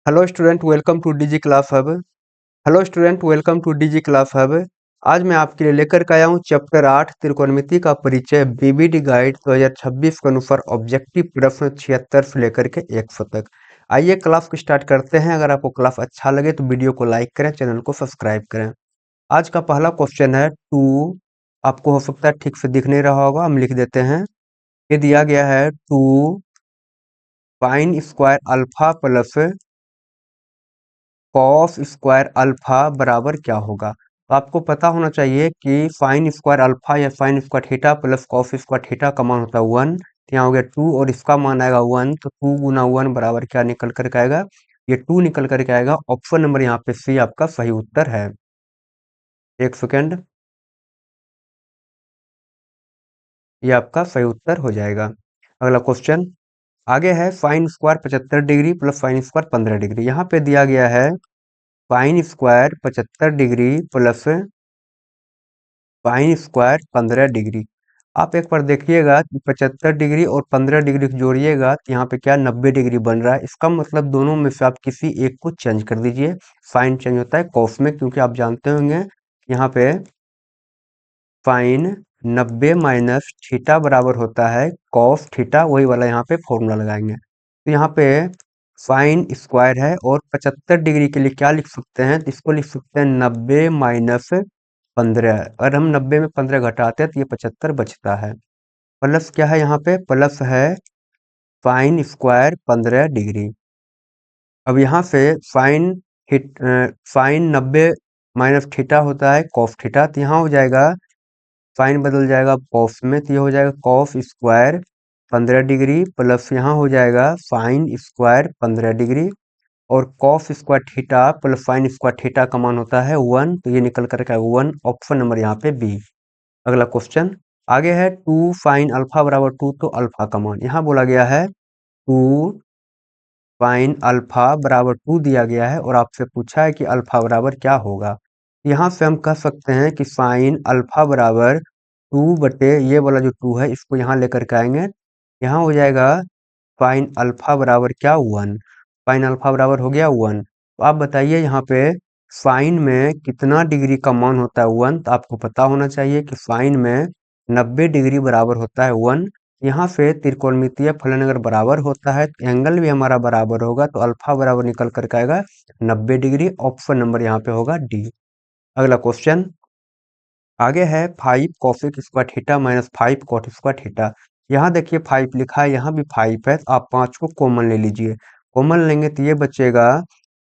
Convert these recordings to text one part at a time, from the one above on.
Hello student welcome to DG class hub. Hello student welcome to DG class hub. आज मैं आपके लिए लेकर के आया हूँ चैप्टर 8 त्रिकोणमिति का परिचय बीबीडी गाइड 2026 के अनुसार ऑब्जेक्टिव प्रश्न 76 से लेकर के 100 तक। आइए क्लास को स्टार्ट करते हैं। अगर आपको क्लास अच्छा लगे तो वीडियो को लाइक करें, चैनल को सब्सक्राइब करें। आज का पहला क्वेश्चन है 2। आपको हो सकता है ठीक से दिख नहीं रहा होगा, हम लिख देते हैं। ये दिया गया है 2 sine square alpha plus cos square alpha बराबर क्या होगा। तो आपको पता होना चाहिए कि साइन स्क्वायर अल्फा या sign square theta plus cos square theta का मान होता है 1। यहाँ हो गया 2 और इसका मान आएगा 1, तो 2 गुना 1 बराबर क्या निकल करके आएगा, ये 2 निकल करके आएगा। ऑप्शन नंबर यहाँ पे सी आपका सही उत्तर है। एक सेकेंड, ये आपका सही उत्तर हो जाएगा। अगला क्वेश्चन आगे है sine square 75 degree plus sine square 15 degree. यहाँ पे दिया गया है sine square 75 degree plus sine square 15 degree. आप एक बार देखिएगा कि 75 डिग्री और 15 डिग्री को जोड़िएगा तो यहाँ पे क्या 90 डिग्री बन रहा है। इसका मतलब दोनों में से आप किसी एक को चेंज कर दीजिए। साइन चेंज होता है कॉस में, क्योंकि आप जानते होंगे यहाँ पे साइन 90 माइनस थीटा बराबर होता है कॉस थीटा, वही वाला यहाँ पे फॉर्मूला लगाएंगे। तो यहाँ पे साइन स्क्वायर है और 75 डिग्री के लिए क्या लिख सकते हैं, तो इसको लिख सकते हैं 90 माइनस 15। अगर हम 90 में 15 घटाते हैं तो ये 75 बचता है। प्लस क्या है, यहाँ पे प्लस है साइन स्क्वायर 15 डिग्री। अब यहाँ से साइन 90 माइनस थीटा होता है कॉस थीटा, तो यहाँ हो जाएगा साइन बदल जाएगा कॉस में, तो ये हो जाएगा कॉस स्क्वायर 15 डिग्री प्लस यहाँ हो जाएगा साइन स्क्वायर 15 डिग्री। और cos square theta plus sign square theta का मान होता है 1, तो ये निकल करके 1। ऑप्शन नंबर यहाँ पे बी। अगला क्वेश्चन आगे है 2 साइन अल्फा बराबर 2, तो अल्फा का मान यहाँ बोला गया है 2 साइन अल्फा बराबर 2 दिया गया है और आपसे पूछा है कि अल्फा बराबर क्या होगा। यहाँ से हम कह सकते हैं कि साइन अल्फा बराबर 2 बटे ये वाला जो 2 है इसको यहाँ लेकर के आएंगे। यहाँ हो जाएगा साइन अल्फा बराबर क्या 1। साइन अल्फा बराबर हो गया 1। तो आप बताइए यहाँ पे साइन में कितना डिग्री का मान होता है 1। तो आपको पता होना चाहिए कि साइन में 90 डिग्री बराबर होता है 1। यहाँ से त्रिकोणमितीय फलन अगर बराबर होता है तो एंगल भी हमारा बराबर होगा, तो अल्फा बराबर निकल करके आएगा 90 डिग्री। ऑप्शन नंबर यहाँ पे होगा डी। अगला क्वेश्चन आगे है 5 cosec square theta minus 5 cot square theta. यहाँ देखिए 5 लिखा है, यहाँ भी 5 है, तो आप 5 को कॉमन ले लीजिए। कॉमन लेंगे तो ये बचेगा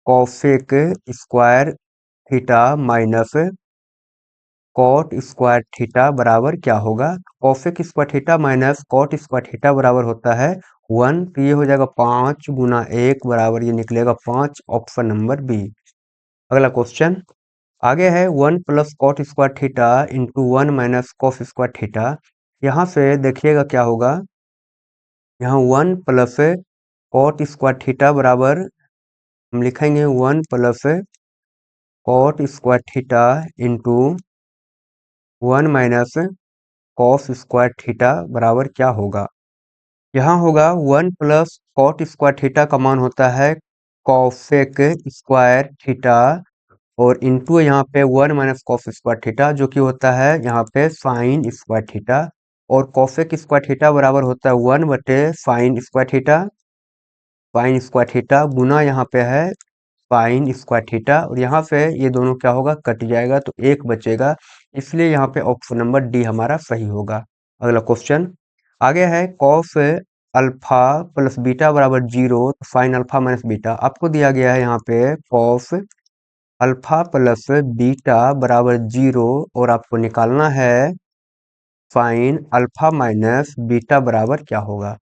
cosec square theta minus cot square theta बराबर क्या होगा। Cosec square theta minus cot square theta बराबर होता है 1, तो ये हो जाएगा 5 गुना 1 बराबर ये निकलेगा 5। Option number B. अगला क्वेश्चन आगे है 1 plus cot square theta into 1 minus cos square theta. यहाँ से देखिएगा क्या होगा, यहाँ 1 प्लस कॉट स्क्वायर थीटा बराबर हम लिखेंगे 1 plus cot square theta into 1 minus cos square theta बराबर क्या होगा। यहाँ होगा 1 प्लस कॉट स्क्वायर थीटा का मान होता है कॉसेक स्क्वायर थीटा और इंटू यहाँ पे 1 माइनस कॉस स्क्वायर थीटा जो कि होता है यहाँ पे साइन स्क्वायर थीटा। और कॉसेक स्क्वायर थीटा बराबर होता है 1 बटे sine square theta. Sine square theta गुना यहाँ पे है साइन स्क्वायर थीटा, और यहाँ से ये दोनों क्या होगा, कट जाएगा तो एक बचेगा। इसलिए यहाँ पे ऑप्शन नंबर डी हमारा सही होगा। अगला क्वेश्चन आगे है कॉस अल्फा प्लस बीटा बराबर 0, तो साइन अल्फा माइनस बीटा। आपको दिया गया है यहाँ पे कॉस अल्फा प्लस बीटा बराबर 0 और आपको निकालना है साइन अल्फा माइनस बीटा बराबर क्या होगा।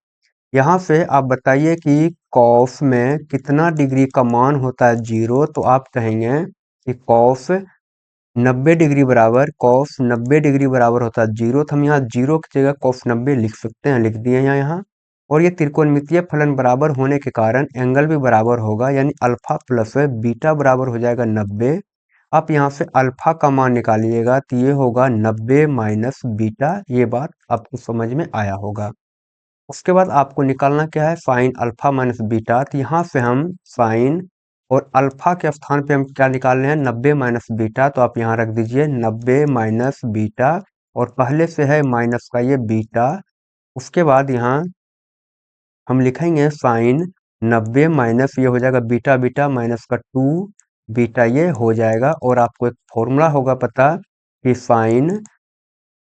यहाँ से आप बताइए कि कॉस में कितना डिग्री का मान होता है 0, तो आप कहेंगे कि कॉस 90 डिग्री बराबर कॉस 90 डिग्री बराबर होता है 0, तो हम यहाँ 0 की जगह कॉस 90 लिख सकते हैं, लिख दिए यहाँ। और ये त्रिकोणमितीय फलन बराबर होने के कारण एंगल भी बराबर होगा, यानी अल्फा प्लस बीटा बराबर हो जाएगा 90। आप यहाँ से अल्फा का मान निकालिएगा तो ये होगा 90 माइनस बीटा। ये बात आपको समझ में आया होगा। उसके बाद आपको निकालना क्या है, साइन अल्फा माइनस बीटा। तो यहाँ से हम साइन और अल्फा के स्थान पे हम क्या निकाल रहे हैं, 90 माइनस बीटा, तो आप यहाँ रख दीजिए 90 माइनस बीटा, और पहले से है माइनस का ये बीटा। उसके बाद यहाँ हम लिखेंगे साइन 90 माइनस ये हो जाएगा बीटा बीटा माइनस का 2 बीटा, ये हो जाएगा। और आपको एक फॉर्मूला होगा पता कि साइन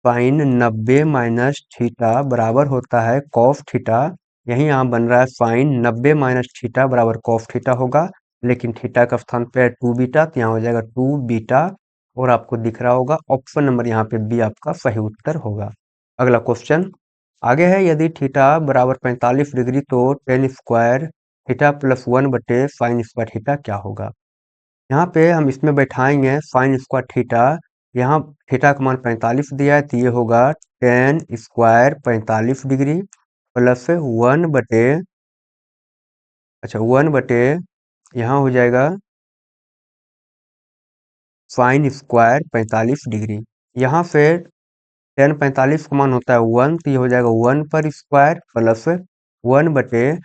साइन 90 माइनस थीटा बराबर होता है कॉस थीटा। यही यहाँ बन रहा है साइन 90 माइनस थीटा बराबर कॉस थीटा होगा, लेकिन थीटा का स्थान पे है 2 बीटा, तो यहाँ हो जाएगा 2 बीटा। और आपको दिख रहा होगा ऑप्शन नंबर यहाँ पे बी आपका सही उत्तर होगा। अगला क्वेश्चन आगे है, यदि थीटा बराबर 45 डिग्री तो टेन स्क्वायर थीटा प्लस 1 बटे साइन स्क्वायर थीटा क्या होगा। यहाँ पे हम इसमें बैठाएंगे साइन स्क्वायर थीटा। यहाँ थीटा का मान 45 दिया है, तो ये होगा टेन स्क्वायर 45 डिग्री प्लस 1 बटे, अच्छा 1 बटे यहाँ हो जाएगा साइन स्क्वायर 45 डिग्री। यहाँ से टेन 45 का मान होता है 1, तो ये हो जाएगा 1 पर स्क्वायर प्लस 1 बटे,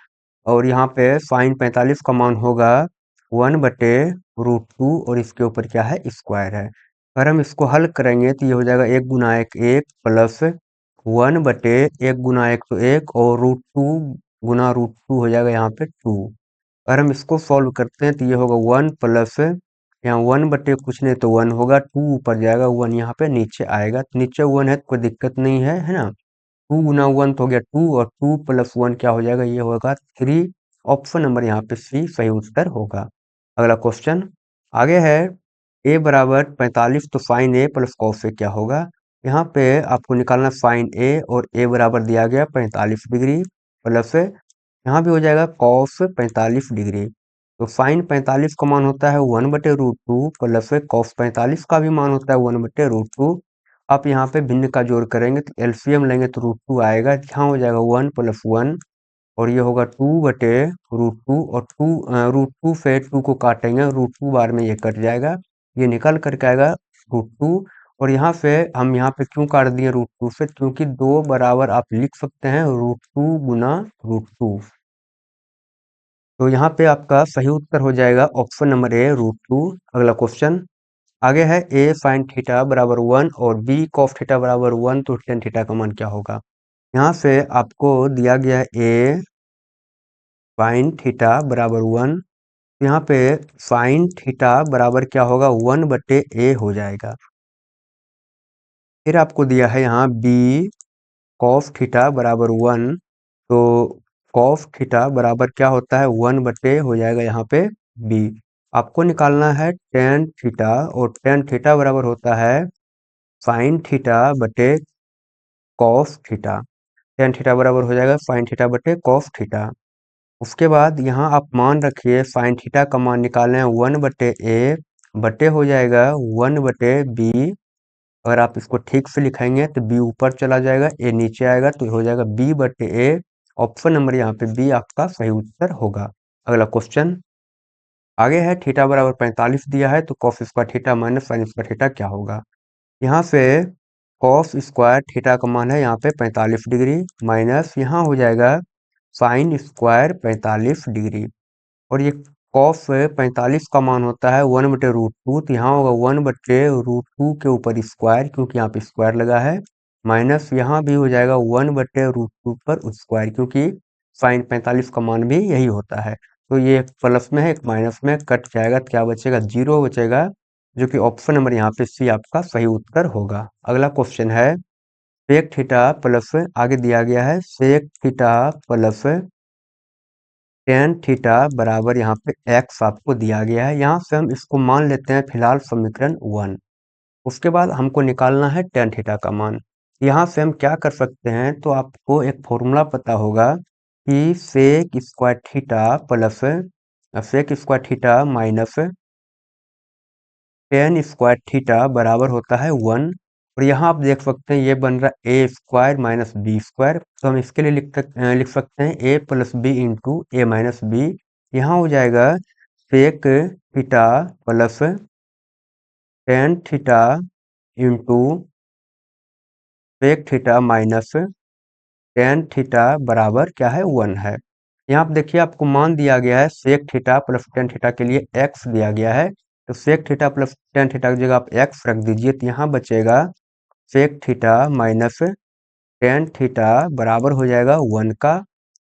और यहाँ पे साइन 45 का मान होगा 1 बटे √2, और इसके ऊपर क्या है, स्क्वायर है। अगर हम इसको हल करेंगे तो ये हो जाएगा 1 गुना 1 1 प्लस 1 बटे 1 गुना 1 तो 1, और √2 गुना √2 हो जाएगा यहाँ पे 2। अगर हम इसको सॉल्व करते हैं तो ये होगा 1 प्लस, यहाँ 1 बटे कुछ नहीं तो 1 होगा, 2 ऊपर जाएगा, 1 यहाँ पे नीचे आएगा, तो नीचे 1 है तो कोई दिक्कत नहीं है ना। 2 गुना 1 तो हो गया 2, और 2 प्लस 1 क्या हो जाएगा, ये होगा 3। ऑप्शन नंबर यहाँ पे सी सही उत्तर होगा। अगला क्वेश्चन आगे है, a बराबर 45 तो sign A plus cos A क्या होगा। यहाँ पे आपको निकालना साइन ए, और a बराबर दिया गया 45 डिग्री प्लस यहाँ भी हो जाएगा कॉस 45 डिग्री। तो साइन 45 का मान होता है 1 बटे √2 प्लस कॉस 45 का भी मान होता है 1 बटे √2। आप यहाँ पे भिन्न का जोड़ करेंगे तो एलसीएम लेंगे तो √2 आएगा, यहाँ हो जाएगा 1 प्लस 1, और ये होगा 2 बटे √2, और √2 से 2 को काटेंगे, √2 बार में ये कट जाएगा, ये निकल करके आएगा √2। और यहाँ से हम यहाँ पे क्यों काट दिए √2 से, क्योंकि दो बराबर आप लिख सकते हैं √2 गुना √2। तो यहाँ पे आपका सही उत्तर हो जाएगा ऑप्शन नंबर ए √2। अगला क्वेश्चन आगे है, a साइन थीटा बराबर 1 और b कॉस थीटा बराबर 1 तो टेन थीटा का मान क्या होगा। यहाँ से आपको दिया गया है a साइन थीटा बराबर 1, यहाँ पे साइन थीटा बराबर क्या होगा, 1 बटे a हो जाएगा। फिर आपको दिया है यहाँ b कॉस थीटा बराबर 1, तो कॉस थीटा बराबर क्या होता है, 1 बटे हो जाएगा यहाँ पे b। आपको निकालना है टेन थीटा, और टेन थीटा बराबर होता है साइन थीटा बटे कॉस थीटा। टेन थीटा बराबर हो जाएगा साइन थीटा बटे कॉस थीटा। उसके बाद यहाँ आप मान रखिए साइन थीटा का मान निकालना है 1 बटे a बटे हो जाएगा 1 बटे b। अगर आप इसको ठीक से लिखेंगे तो b ऊपर चला जाएगा, a नीचे आएगा, तो हो जाएगा b/a। ऑप्शन नंबर यहाँ पे b आपका सही उत्तर होगा। अगला क्वेश्चन आगे है, थीटा बराबर 45 दिया है तो cos square theta minus sign square theta क्या होगा। यहाँ से कॉस स्क्वायर थीटा का मान है यहाँ पे 45 डिग्री, माइनस यहाँ हो जाएगा साइन स्क्वायर 45 डिग्री, और ये कॉस 45 का मान होता है 1 बटे √2, तो यहाँ होगा 1 बटे √2 के ऊपर स्क्वायर, क्योंकि यहाँ पे स्क्वायर लगा है, माइनस यहाँ भी हो जाएगा 1 बटे √2 पर स्क्वायर, क्योंकि साइन 45 का मान भी यही होता है। तो ये एक प्लस में है एक माइनस में, कट जाएगा तो क्या बचेगा, 0 बचेगा, जो कि ऑप्शन नंबर यहाँ पे सी आपका सही उत्तर होगा। अगला क्वेश्चन है, सेक थीटा प्लस आगे दिया गया है sec theta plus tan theta बराबर यहाँ पे एक्स आपको दिया गया है। यहाँ से हम इसको मान लेते हैं फिलहाल समीकरण 1। उसके बाद हमको निकालना है टेन थीटा का मान। यहाँ से हम क्या कर सकते हैं, तो आपको एक फॉर्मूला पता होगा कि sec square theta plus sec square theta minus tan square theta बराबर होता है 1। और यहाँ आप देख सकते हैं ये बन रहा है A square minus B square, तो हम इसके लिए लिख सकते हैं A plus B into A minus B. यहाँ हो जाएगा sec theta plus tan theta into sec theta minus tan theta बराबर क्या है, 1 है। यहाँ पे देखिए आपको मान दिया गया है sec theta plus tan theta के लिए एक्स दिया गया है, तो sec theta plus tan theta की जगह आप एक्स रख दीजिए, तो यहाँ बचेगा sec theta minus tan theta बराबर हो जाएगा 1 का।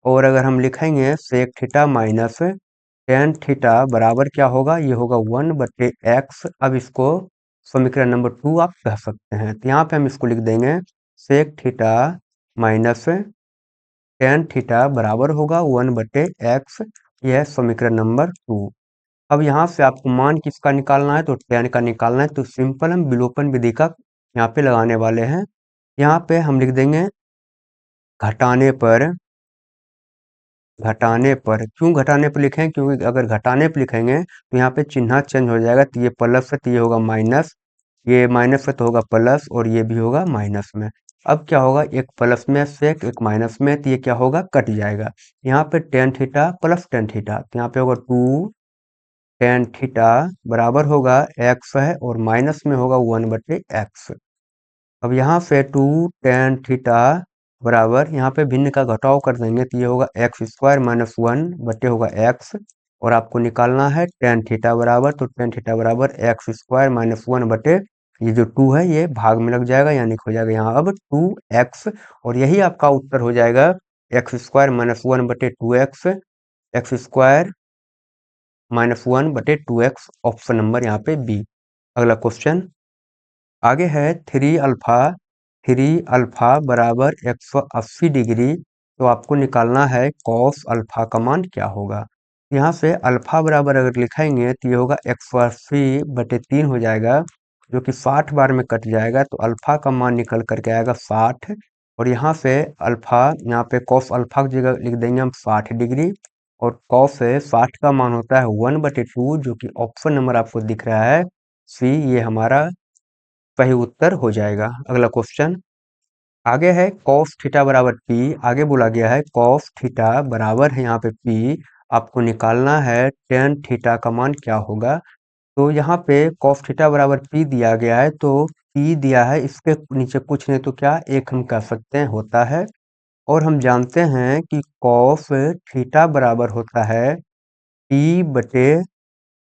और अगर हम लिखेंगे sec theta minus tan theta बराबर क्या होगा, ये होगा 1/x। अब इसको समीकरण नंबर 2 आप कह सकते हैं, तो यहाँ पे हम इसको लिख देंगे sec theta minus tan theta बराबर होगा 1/x। यह है समीकरण नंबर 2। अब यहाँ से आपको मान किसका निकालना है, तो टेन का निकालना है, तो सिंपल हम विलोपन विधि का यहाँ पे लगाने वाले हैं। यहाँ पे हम लिख देंगे घटाने पर, क्यों घटाने पर लिखें, क्योंकि अगर घटाने पर लिखेंगे तो यहाँ पे चिन्ह चेंज हो जाएगा, तो ये प्लस है तो ये होगा माइनस, ये माइनस है तो होगा प्लस, और ये भी होगा माइनस में। अब क्या होगा, एक प्लस में सेक एक माइनस में, तो ये क्या होगा, कट जाएगा। यहाँ पे tan theta plus tan theta, तो यहाँ पे होगा 2 टेन थीटा बराबर होगा एक्स है, और माइनस में होगा 1/x। अब यहाँ से 2 टेन थीटा बराबर यहाँ पे भिन्न का घटाव कर देंगे, तो ये होगा एक्स स्क्वायर माइनस 1 होगा एक्स, और आपको निकालना है टेन थीटा बराबर, तो टेन थीटा बराबर एक्स स्क्वायर माइनस 1 ये जो 2 है ये भाग में लग जाएगा, यानी हो जाएगा यहाँ अब 2x, और यही आपका उत्तर हो जाएगा x square minus 1/2x, x square minus 1/2x, option number यहाँ पे बी। अगला क्वेश्चन आगे है थ्री अल्फा बराबर 180 डिग्री, तो आपको निकालना है कॉस अल्फा का मान क्या होगा। यहाँ से अल्फा बराबर अगर लिखेंगे तो ये होगा 180/3 हो जाएगा, जो कि 60 बार में कट जाएगा, तो अल्फा का मान निकल करके आएगा 60। और यहाँ से अल्फा, यहाँ पे कॉस अल्फा की जगह लिख देंगे हम 60 डिग्री, और कॉस से 60 का मान होता है 1/2, जो कि ऑप्शन नंबर आपको दिख रहा है सी, ये हमारा सही उत्तर हो जाएगा। अगला क्वेश्चन आगे है कॉस थीटा बराबर पी, आगे बोला गया है कॉस थीटा बराबर है यहाँ पे पी, आपको निकालना है टेन थीटा का मान क्या होगा। तो यहाँ पे कॉस थीटा बराबर पी दिया गया है, तो पी दिया है, इसके नीचे कुछ नहीं तो क्या एक हम कह सकते हैं होता है, और हम जानते हैं कि कॉस थीटा बराबर होता है पी बटे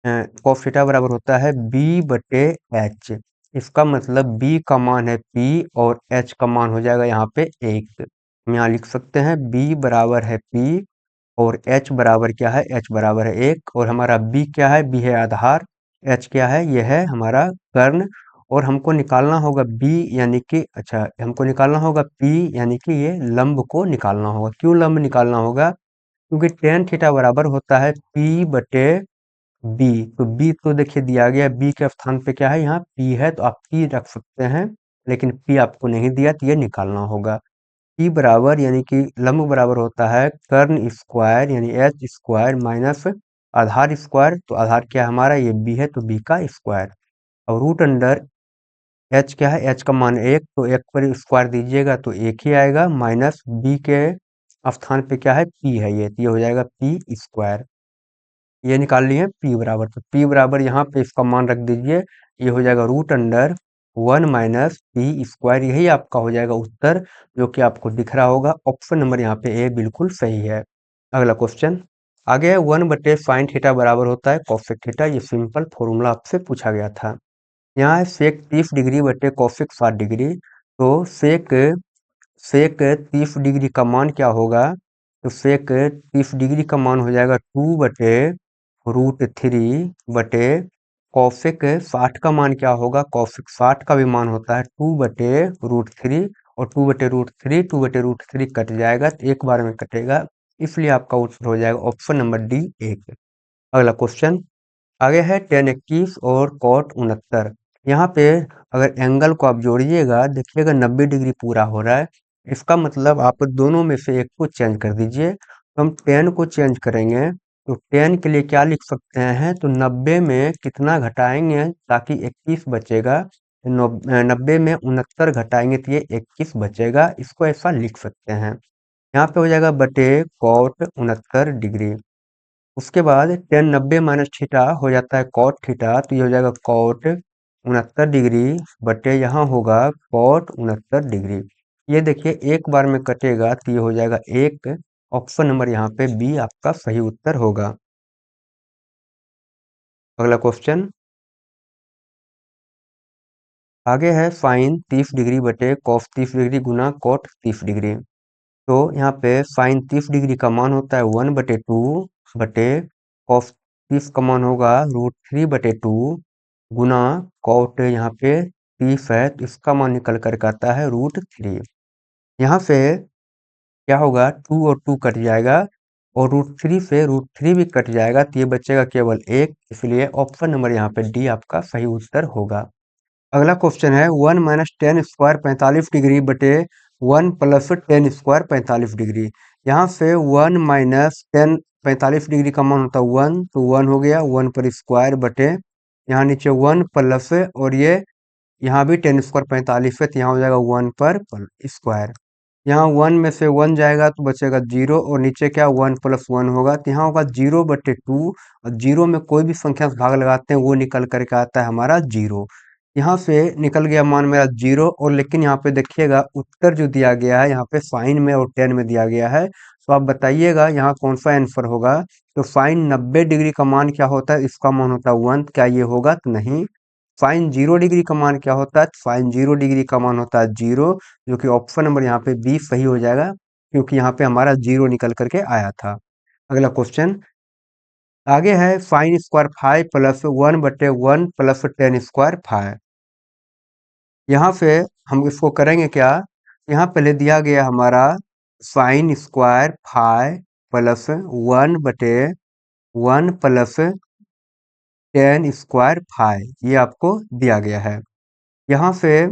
कॉस थीटा बराबर होता है b/h। इसका मतलब b का मान है p और h का मान हो जाएगा यहाँ पे 1। हम यहाँ लिख सकते हैं b बराबर है p और h बराबर क्या है, h बराबर है 1, और हमारा b क्या है, b है आधार, h क्या है, यह है हमारा कर्ण, और हमको निकालना होगा b यानी कि हमको निकालना होगा p यानी कि ये लंब को निकालना होगा। क्यों लंब निकालना होगा, क्योंकि टेन थीटा बराबर होता है p/b, तो b तो देखिए दिया गया है, b के स्थान पे क्या है, यहाँ p है, तो आप p रख सकते हैं, लेकिन p आपको नहीं दिया, तो ये निकालना होगा। p बराबर यानी कि लंब बराबर होता है कर्ण स्क्वायर यानी h स्क्वायर माइनस आधार स्क्वायर, तो आधार क्या है हमारा, ये b है, तो b का स्क्वायर, और रूट अंडर h क्या है, h का मान 1, तो 1 पर स्क्वायर दीजिएगा तो 1 ही आएगा, माइनस b के स्थान पे क्या है, p है, ये हो जाएगा p स्क्वायर। ये निकाल लिए p बराबर, तो p बराबर यहाँ पे इसका मान रख दीजिए, ये हो जाएगा root under 1 minus P square, यही आपका हो जाएगा उत्तर, जो कि आपको दिख रहा होगा, ऑप्शन नंबर यहाँ पे ए बिल्कुल सही है। अगला क्वेश्चन आगे है 1/साइन थीटा बराबर होता है कॉसेक थीटा, ये सिंपल फॉर्मूला आपसे पूछा गया था। यहाँ है सेक 30 डिग्री बटे कॉसेक 60 डिग्री, तो सेक सेक 30 डिग्री का मान क्या होगा, तो सेक 30 डिग्री का मान हो जाएगा 2/√3 बटे कॉसेक 60 का मान क्या होगा, कॉसेक 60 का भी मान होता है 2/√3, और 2/√3 2/√3 कट जाएगा, तो एक बार में कटेगा, इसलिए आपका उत्तर हो जाएगा ऑप्शन नंबर डी 1। अगला क्वेश्चन आगे है टेन 21 और कॉट 69। यहाँ पे अगर एंगल को आप जोड़िएगा, देखिएगा 90 डिग्री पूरा हो रहा है, इसका मतलब आप दोनों में से एक को चेंज कर दीजिए, तो हम टेन को चेंज करेंगे, तो टेन के लिए क्या लिख सकते हैं, तो 90 में कितना घटाएंगे ताकि 21 बचेगा, 90 में 69 घटाएंगे तो ये 21 बचेगा, इसको ऐसा लिख सकते हैं। यहाँ पे हो जाएगा बटे कॉट 69 डिग्री। उसके बाद टेन 90 माइनस थीटा हो जाता है कॉट थीटा, तो ये हो जाएगा कॉट 69 डिग्री बटे यहाँ होगा कॉट 69 डिग्री। ये देखिए एक बार में कटेगा, तो ये हो जाएगा 1, ऑप्शन नंबर यहाँ पे बी आपका सही उत्तर होगा। अगला क्वेश्चन आगे है साइन 30 डिग्री बटे कॉस 30 डिग्री गुना कॉट 30 डिग्री। तो यहाँ पे साइन 30 डिग्री का मान होता है 1/2 बटे कॉस 30 का मान होगा √3/2 गुना कॉट यहाँ पे 30 है तो इसका मान निकल कर आता है √3। यहाँ से क्या होगा 2 और 2 कट जाएगा और √3 से √3 भी कट जाएगा तो ये बचेगा केवल 1, इसलिए ऑप्शन नंबर यहाँ पे डी आपका सही उत्तर होगा। अगला क्वेश्चन है 1 माइनस टेन स्क्वायर 45 डिग्री बटे 1 प्लस टेन स्क्वायर 45 डिग्री। यहाँ से 1 माइनस टेन 45 डिग्री का मान होता है 1 तो 1 हो गया 1 पर स्क्वायर बटे यहाँ नीचे 1 प्लस और ये यहाँ भी टेन स्क्वायर 45 है तो यहाँ हो जाएगा 1 पर स्क्वायर। यहाँ 1 में से 1 जाएगा तो बचेगा 0 और नीचे क्या 1 प्लस 1 होगा तो यहाँ होगा 0/2 और 0 में कोई भी संख्या से भाग लगाते हैं वो निकल करके आता है हमारा 0। यहाँ से निकल गया मान मेरा 0 और लेकिन यहाँ पे देखिएगा उत्तर जो दिया गया है यहाँ पे साइन में और टेन में दिया गया है तो आप बताइएगा यहाँ कौन सा आंसर होगा। तो साइन 90 डिग्री का मान क्या होता है, इसका मान होता है 1, क्या ये होगा तो नहीं। साइन 0 डिग्री का मान क्या होता है, साइन 0 डिग्री का मान होता है 0, जो कि ऑप्शन नंबर यहाँ पे बी सही हो जाएगा क्योंकि यहाँ पे हमारा 0 निकल करके आया था। अगला क्वेश्चन आगे है sine square 5 plus 1/1 plus ten square 5। यहाँ से हम इसको करेंगे क्या, यहाँ पहले दिया गया हमारा sine square 5 plus 1/1 plus ten square 5 ये आपको दिया गया है। यहाँ से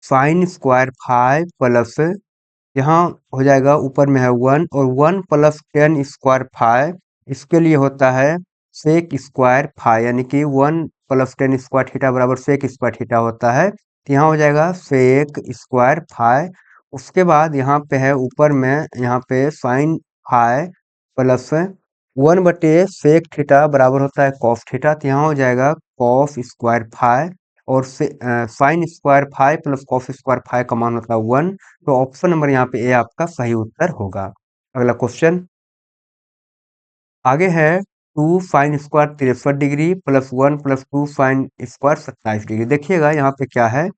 साइन स्क्वायर 5 प्लस यहाँ हो जाएगा ऊपर में है 1 और 1 प्लस टेन स्क्वायर 5 इसके लिए होता है सेक स्क्वायर 5 यानी कि 1 प्लस टेन स्क्वायर थीटा बराबर सेक स्क्वायर थीटा होता है तो यहाँ हो जाएगा सेक स्क्वायर 5। उसके बाद यहाँ पे है ऊपर में यहाँ पे साइन 5 प्लस 1/सेक थीटा बराबर होता है कॉस थीटा तो यहाँ हो जाएगा कॉस स्क्वायर 5 और sine square 5 plus cos square 5 का मान होता है 1 तो ऑप्शन नंबर यहाँ पे ए आपका सही उत्तर होगा। अगला क्वेश्चन आगे है 2 sine square 63 degree plus 1 plus 2 sine square 27 degree. देखिएगा यहाँ पे क्या है,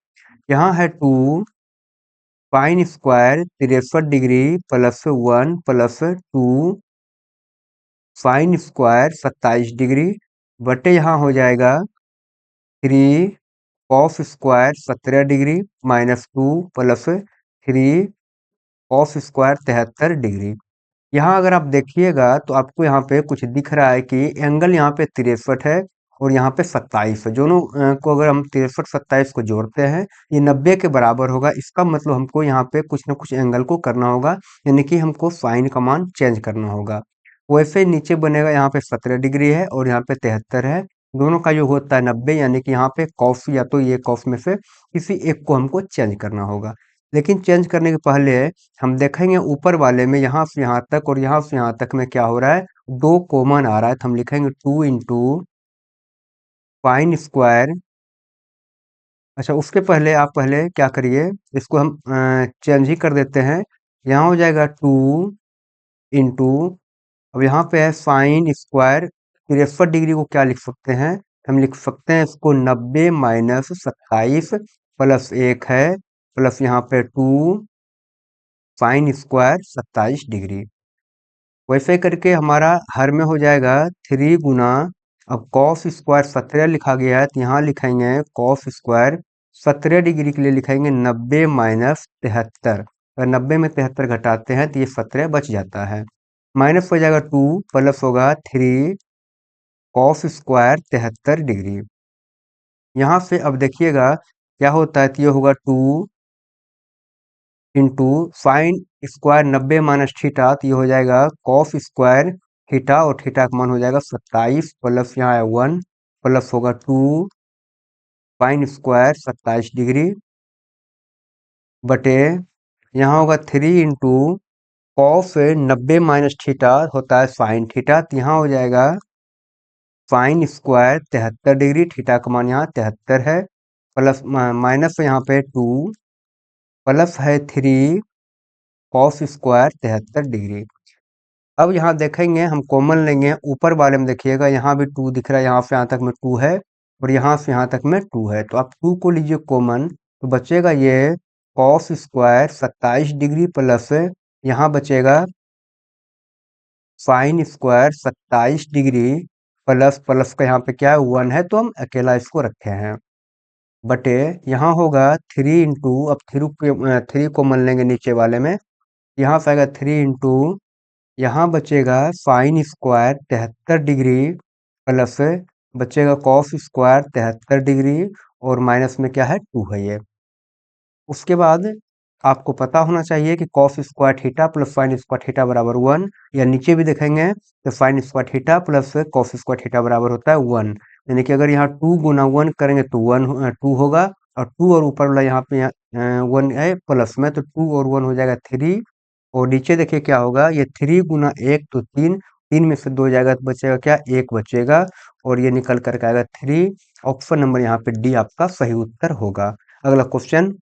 यहाँ है 2 sine square 63 degree plus 1 plus 2 sine square 27 degree बटे यहाँ हो जाएगा 3 cos square 17 degree minus 2 plus 3 cos square 73 degree. यहाँ अगर आप देखिएगा तो आपको यहाँ पे कुछ दिख रहा है कि एंगल यहाँ पे 63 है और यहाँ पे 27 है। दोनों को अगर हम 63-27 को जोड़ते हैं ये 90 के बराबर होगा। इसका मतलब हमको यहाँ पे कुछ ना कुछ एंगल को करना होगा यानी कि हमको साइन का मान चेंज करना होगा। वैसे ही नीचे बनेगा यहाँ पे 17 डिग्री है और यहाँ पे 73 है, दोनों का योग होता है 90 यानी कि यहाँ पे कॉस या तो ये कॉस में से किसी एक को हमको चेंज करना होगा। लेकिन चेंज करने के पहले हम देखेंगे ऊपर वाले में यहाँ से यहाँ तक और यहाँ से यहाँ तक में क्या हो रहा है, दो कॉमन आ रहा है तो हम लिखेंगे 2 इंटू साइन स्क्वायर। अच्छा उसके पहले आप पहले क्या करिए, इसको हम चेंज ही कर देते हैं। यहाँ हो जाएगा 2 इंटू, अब यहाँ पे है साइन स्क्वायर 63 डिग्री को क्या लिख सकते हैं, हम लिख सकते हैं इसको 90 माइनस 27 प्लस 1 है प्लस यहाँ पे 2 साइन स्क्वायर 27 डिग्री। वैसे करके हमारा हर में हो जाएगा 3 गुना, अब कॉस स्क्वायर 17 लिखा गया है तो यहाँ लिखेंगे कॉस स्क्वायर 17 डिग्री के लिए लिखेंगे 90 माइनस 73। अगर 90 में 73 घटाते हैं तो ये 17 बच जाता है, माइनस हो जाएगा 2 प्लस होगा 3 कॉस स्क्वायर 73 डिग्री। यहाँ से अब देखिएगा क्या होता है तो ये होगा 2 into sine square 90 minus theta तो ये हो जाएगा कॉस स्क्वायर थीटा और थीटा का मान हो जाएगा 27 प्लस यहाँ है 1 प्लस होगा 2 साइन स्क्वायर 27 डिग्री बटे यहाँ होगा 3 इंटू कॉस 90 माइनस थीटा होता है साइन थीटा तो यहाँ हो जाएगा साइन स्क्वायर 73 डिग्री, थीटा का मान यहाँ 73 है प्लस माइनस यहाँ पे 2 प्लस है 3 कॉस स्क्वायर 73 डिग्री। अब यहाँ देखेंगे हम कॉमन लेंगे, ऊपर वाले में देखिएगा यहाँ भी 2 दिख रहा है, यहाँ से यहाँ तक में 2 है और यहाँ से यहाँ तक में 2 है, तो आप 2 को लीजिए कॉमन, तो बचेगा ये कॉस स्क्वायर 27 डिग्री प्लस यहाँ बचेगा sine square 27 degree plus plus का यहाँ पे क्या है 1 है, तो हम अकेला इसको रखे हैं, बटे यहाँ होगा 3 इंटू, अब 3 कॉमन लेंगे नीचे वाले में, यहाँ से आएगा 3 इंटू, यहाँ बचेगा साइन स्क्वायर 73 डिग्री प्लस बचेगा कॉस स्क्वायर 73 डिग्री और माइनस में क्या है 2 है ये। उसके बाद आपको पता होना चाहिए कि cos square theta plus sign square theta बराबर 1, या नीचे भी देखेंगे तो sign square theta plus cos square theta बराबर होता है 1, यानी कि अगर यहाँ 2 गुना 1 करेंगे तो 2 होगा, और 2 और ऊपर वाला यहाँ पे 1 है प्लस में, तो 2 और 1 हो जाएगा 3, और नीचे देखिए क्या होगा, ये 3 गुना 1 तो 3, 3 में से 2 जाएगा तो बचेगा क्या 1 बचेगा, और ये निकल करके आएगा 3। ऑप्शन नंबर यहाँ पे डी आपका सही उत्तर होगा। अगला क्वेश्चन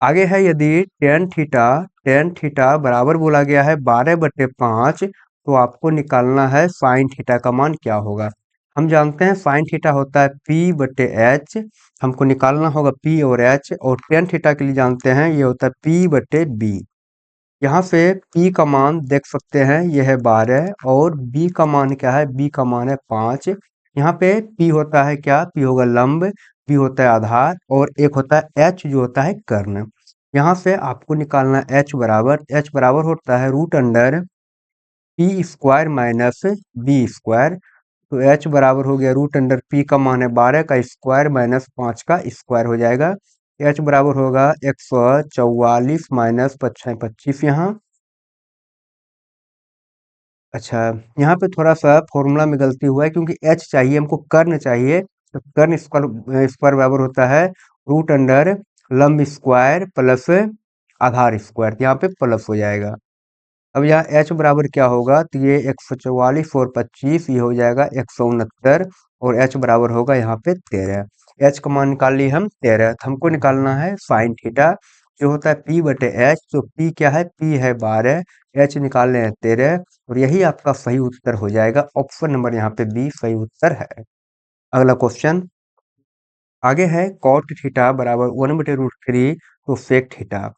आगे है, यदि टेन थीटा बराबर बोला गया है 12/5, तो आपको निकालना है साइन थीटा का मान क्या होगा। हम जानते हैं साइन थीटा होता है P/H, हमको निकालना होगा P और H, और टेन थीटा के लिए जानते हैं ये होता है P/B। यहाँ से P का मान देख सकते हैं, यह है 12, और B का मान क्या है, B का मान है 5। यहाँ पे P होता है क्या, P होगा लंब, B होता है आधार, और एक होता है H जो होता है कर्ण। यहाँ से आपको निकालना है H बराबर होता है root under P square minus B square, तो H बराबर हो गया रूट अंडर P का मान है 12 का स्क्वायर माइनस 5 का स्क्वायर हो जाएगा। H बराबर होगा 144 माइनस 25 यहाँ। अच्छा, यहाँ पे थोड़ा सा फॉर्मूला में गलती हुआ है, क्योंकि H चाहिए हमको, कर्ण चाहिए, तो कर्ण स्क्वायर स्क्वायर बराबर होता है रूट अंडर लंब स्क्वायर प्लस आधार स्क्वायर, यहाँ पे प्लस हो जाएगा। अब यहाँ H बराबर क्या होगा, तो ये 144 और 25 ये हो जाएगा 169, और H बराबर होगा यहाँ पे 13। H का मान निकाल लिए हम 13, तो हमको निकालना है साइन थीटा जो होता है P/H, तो P क्या है, P है 12, H निकाल रहे हैं 13, और यही आपका सही उत्तर हो जाएगा। ऑप्शन नंबर यहाँ पे बी सही उत्तर है। अगला क्वेश्चन आगे है, कॉट थीटा बराबर 1/√3 तो सेक थीटा।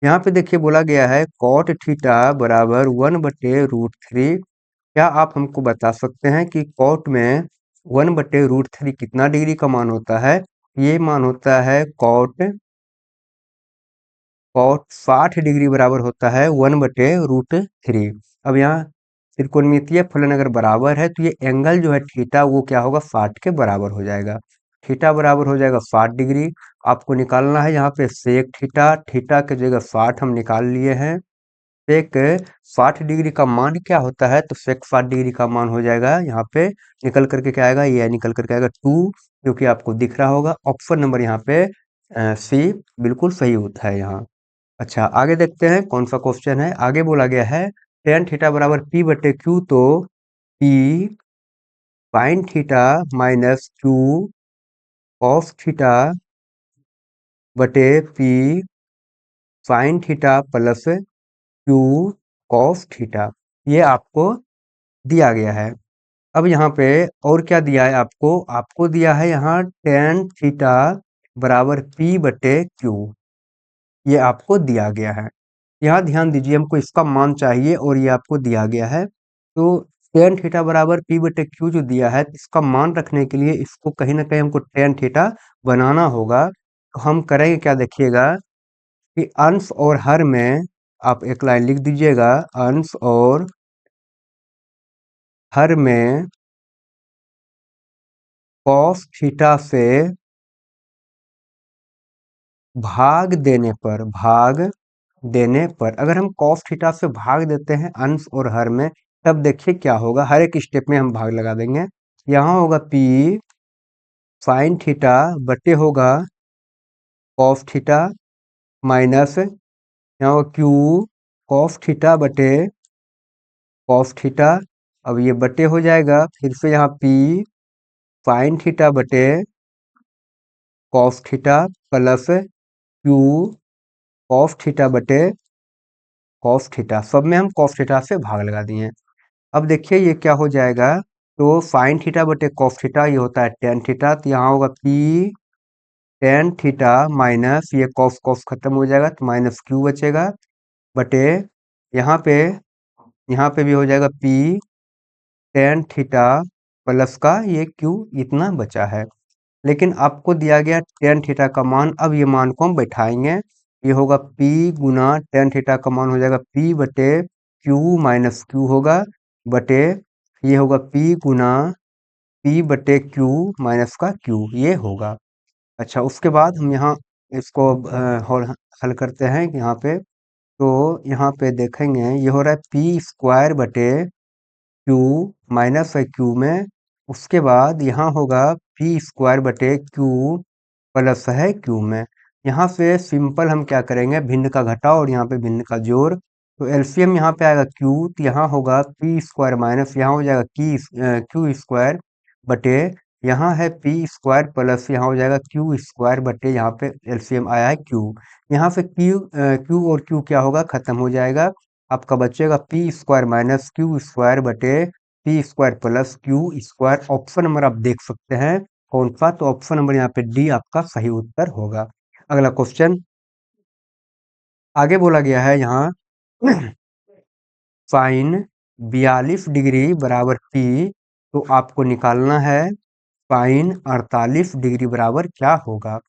यहाँ पे देखिए बोला गया है कॉट थीटा बराबर 1/√3। क्या आप हमको बता सकते हैं कि कॉट में 1/√3 कितना डिग्री का मान होता है। ये मान होता है कॉट कॉट 60 डिग्री बराबर होता है 1/√3। अब यहाँ त्रिकोणमितीय फलन अगर बराबर है तो ये एंगल जो है थीटा वो क्या होगा 60 के बराबर हो जाएगा। थीटा बराबर हो जाएगा 60 डिग्री। आपको निकालना है यहाँ पे सेक थीटा, थीटा की जगह 60 हम निकाल लिए हैं। सेक 60 डिग्री का मान क्या होता है, तो सेक 60 डिग्री का मान हो जाएगा यहाँ पे निकल करके क्या आएगा, ये निकल करके आएगा 2, जो कि आपको दिख रहा होगा। ऑप्शन नंबर यहाँ पे सी बिल्कुल सही होता है यहाँ। अच्छा, आगे देखते हैं कौन सा क्वेश्चन है। आगे बोला गया है टेन थीटा बराबर P/Q, तो P sine theta minus Q cos theta बटे P sine theta plus Q cos theta, ये आपको दिया गया है। अब यहाँ पे और क्या दिया है आपको, आपको दिया है यहाँ टेन थीटा बराबर P/Q, ये आपको दिया गया है। यहाँ ध्यान दीजिए, हमको इसका मान चाहिए और ये आपको दिया गया है। तो टेन थीटा बराबर P/Q जो दिया है, इसका मान रखने के लिए इसको कहीं ना कहीं हमको टेन थीटा बनाना होगा। तो हम करेंगे क्या, देखिएगा कि अंश और हर में आप एक लाइन लिख दीजिएगा, अंश और हर में कॉस थीटा से भाग देने पर अगर हम कॉस थीटा से भाग देते हैं अंश और हर में, तब देखिए क्या होगा, हर एक स्टेप में हम भाग लगा देंगे। यहाँ होगा P साइन थीटा बटे होगा कॉस थीटा माइनस यहाँ होगा Q कॉस थीटा बटे कॉस थीटा। अब ये बटे हो जाएगा, फिर से यहाँ P साइन थीटा बटे cos theta plus Q cos theta बटे कॉस थीटा, सब में हम कॉस थीटा से भाग लगा दिए। अब देखिए ये क्या हो जाएगा, तो साइन थीटा बटे कॉस थीटा ये होता है टेन थीटा, तो यहाँ होगा पी टेन थीटा माइनस ये कॉस कॉस खत्म हो जाएगा तो माइनस क्यू बचेगा, बटे यहाँ पे भी हो जाएगा पी टेन थीटा प्लस का ये क्यू इतना बचा है। लेकिन आपको दिया गया टेन थीटा का मान, अब ये मान को हम बैठाएंगे, ये होगा p गुना टेन थीटा का मान हो जाएगा p बटे क्यू माइनस क्यू होगा, बटे ये होगा p गुना p बटे क्यू माइनस का क्यू ये होगा। अच्छा, उसके बाद हम यहाँ इसको हल करते हैं यहाँ पे, तो यहाँ पे देखेंगे ये हो रहा है पी स्क्वायर बटे क्यू माइनस है क्यू में, उसके बाद यहाँ होगा पी स्क्वायर बटे क्यू प्लस है क्यू में। यहाँ से सिंपल हम क्या करेंगे, भिन्न का घटाव और यहाँ पे भिन्न का जोड़, तो एलसीएम यहाँ पे आएगा क्यू, तो यहाँ होगा पी स्क्वायर माइनस यहाँ हो जाएगा क्यू स्क्वायर बटे यहाँ है पी स्क्वायर प्लस यहाँ हो जाएगा क्यू स्क्वायर बटे यहाँ पे एलसीएम आया है क्यू। यहाँ से क्यू और क्यू क्या होगा, खत्म हो जाएगा, आपका बचेगा P square minus Q square बटे P square plus Q square. Option number आप देख सकते हैं कौन सा, तो ऑप्शन नंबर यहाँ पे डी आपका सही उत्तर होगा। अगला क्वेश्चन आगे बोला गया है यहाँ साइन 42 डिग्री बराबर पी, तो आपको निकालना है साइन 48 डिग्री बराबर क्या होगा।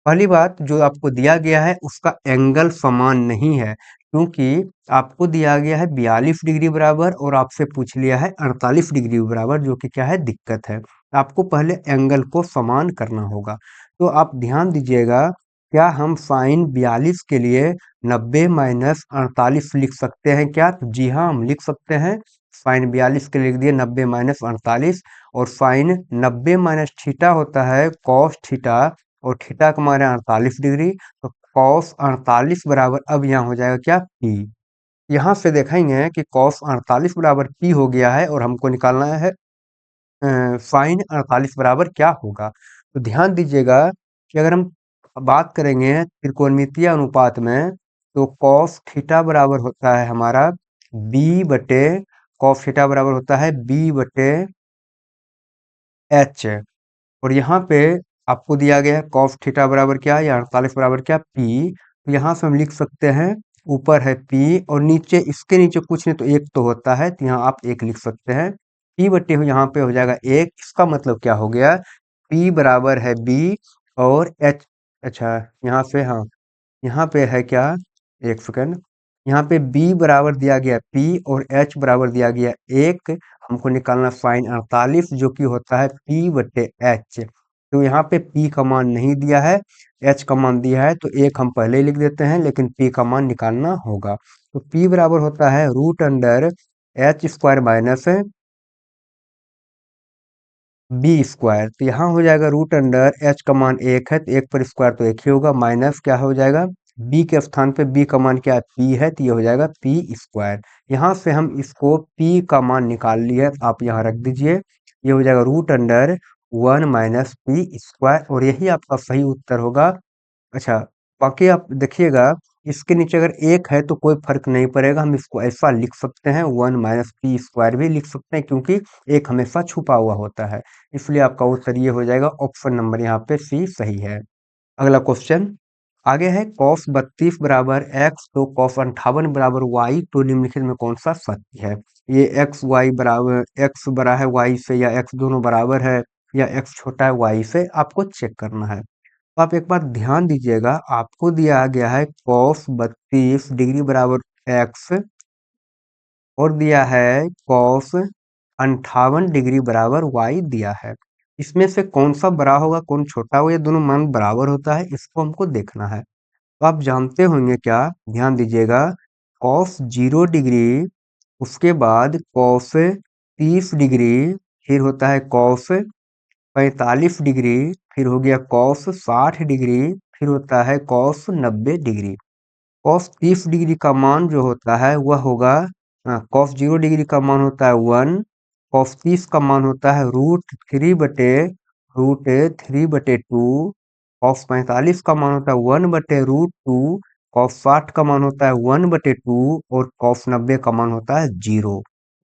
पहली बात, जो आपको दिया गया है उसका एंगल समान नहीं है, क्योंकि आपको दिया गया है 42 डिग्री बराबर और आपसे पूछ लिया है 48 डिग्री बराबर, जो कि क्या है, दिक्कत है। आपको पहले एंगल को समान करना होगा। तो आप ध्यान दीजिएगा, क्या हम साइन 42 के लिए 90 माइनस 48 लिख सकते हैं क्या, तो जी हाँ हम लिख सकते हैं। साइन 42 के लिए लिख दिए 90 माइनस 48, और साइन 90 माइनस थीटा होता है कॉस थीटा, और थीटा का मान है 48 डिग्री, तो कॉस 48 बराबर अब यहाँ हो जाएगा क्या, पी। यहाँ से देखेंगे कि कॉस 48 बराबर पी हो गया है और हमको निकालना है साइन 48 बराबर क्या होगा। तो ध्यान दीजिएगा कि अगर हम बात करेंगे त्रिकोणमितीय अनुपात में, तो कॉस थीटा बराबर होता है हमारा बी बटे, कॉस थीटा बराबर होता है बी बटे एच, और यहाँ पे आपको दिया गया है कॉस थीटा बराबर क्या है, या 48 बराबर क्या, पी। तो यहाँ से हम लिख सकते हैं, ऊपर है पी और नीचे इसके नीचे कुछ नहीं तो एक तो होता है, तो यहाँ आप एक लिख सकते हैं। पी बटे हो यहाँ पे हो जाएगा एक, इसका मतलब क्या हो गया, पी बराबर है बी और एच। अच्छा, यहाँ से हाँ, यहाँ पे है क्या, एक सेकंड, यहाँ पे b बराबर दिया गया p और h बराबर दिया गया एक, हमको निकालना साइन 48 जो कि होता है p बटे h। तो यहाँ पे p का मान नहीं दिया है, h का मान दिया है, तो एक हम पहले ही लिख देते हैं, लेकिन p का मान निकालना होगा। तो p बराबर होता है root under H square minus B square, तो यहाँ हो जाएगा रूट अंडर एच का मान एक है तो एक पर स्क्वायर तो एक ही होगा, माइनस क्या हो जाएगा, बी के स्थान पे बी का मान क्या है, पी है, तो ये हो जाएगा पी स्क्वायर। यहाँ से हम इसको पी का मान निकाल लिए, आप यहाँ रख दीजिए, ये हो जाएगा root under 1 minus P square, और यही आपका सही उत्तर होगा। अच्छा, बाकी आप देखिएगा, इसके नीचे अगर एक है तो कोई फर्क नहीं पड़ेगा, हम इसको ऐसा लिख सकते हैं 1 माइनस पी स्क्वायर भी लिख सकते हैं, क्योंकि एक हमेशा छुपा हुआ होता है, इसलिए आपका उत्तर ये हो जाएगा, ऑप्शन नंबर यहाँ पे सी सही है। अगला क्वेश्चन आगे है, कॉस 32 बराबर एक्स तो कॉस 58 बराबर वाई, तो निम्नलिखित में कौन सा सत्य है। ये एक्स वाई बराबर, एक्स बड़ा है वाई से, या एक्स दोनों बराबर है, या एक्स छोटा है वाई से, आपको चेक करना है। तो आप एक बार ध्यान दीजिएगा, आपको दिया गया है कॉस 32 डिग्री बराबर एक्स, और दिया है कॉस 58 डिग्री बराबर वाई दिया है। इसमें से कौन सा बड़ा होगा कौन छोटा होगा, ये दोनों मान बराबर होता है, इसको हमको देखना है। तो आप जानते होंगे क्या, ध्यान दीजिएगा, कॉस 0 डिग्री, उसके बाद कॉस 30 डिग्री, फिर होता है कॉस 45 डिग्री, फिर हो गया कॉस 60 डिग्री, फिर होता है कॉस 90 डिग्री। कॉस 30 डिग्री का मान जो होता है वह होगा, कॉस 0 डिग्री का मान होता है 1, कॉस 30 का मान होता है रूट 3 बटे 2, कॉस 45 का मान होता है 1 बटे रूट 2, कॉस 60 का मान होता है 1/2 और कॉस 90 का मान होता है 0।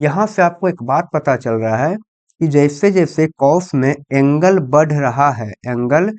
यहाँ से आपको एक बात पता चल रहा है कि जैसे जैसे कॉस में एंगल बढ़ रहा है, एंगल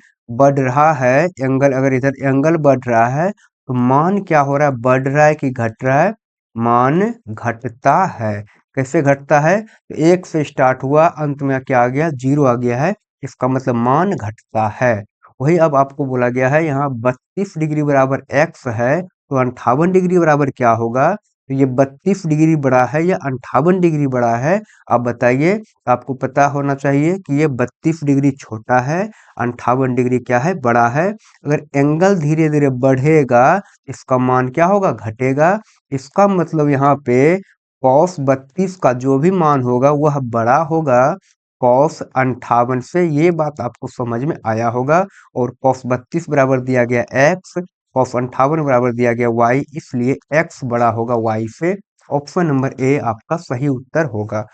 अगर इधर एंगल बढ़ रहा है तो मान क्या हो रहा है, बढ़ रहा है कि घट रहा है, मान घटता है। कैसे घटता है, तो 1 से स्टार्ट हुआ, अंत में क्या आ गया, 0 आ गया है, इसका मतलब मान घटता है। वही अब आपको बोला गया है यहाँ 32 डिग्री बराबर x है, तो 58 डिग्री बराबर क्या होगा, तो ये 32 डिग्री बड़ा है या 58 डिग्री बड़ा है, आप बताइए। आपको पता होना चाहिए कि ये 32 डिग्री छोटा है, 58 डिग्री क्या है, बड़ा है। अगर एंगल धीरे धीरे बढ़ेगा, इसका मान क्या होगा, घटेगा। इसका मतलब यहाँ पे कॉस 32 का जो भी मान होगा वह बड़ा होगा कॉस 58 से। ये बात आपको समझ में आया होगा। और कॉस 32 बराबर दिया गया x, कॉस 58 बराबर दिया गया y, इसलिए x बड़ा होगा y से। ऑप्शन नंबर ए आपका सही उत्तर होगा।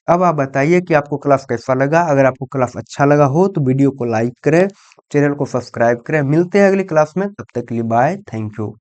अब आप बताइए कि आपको क्लास कैसा लगा। अगर आपको क्लास अच्छा लगा हो तो वीडियो को लाइक करें, चैनल को सब्सक्राइब करें। मिलते हैं अगली क्लास में, तब तक के लिए बाय, थैंक यू।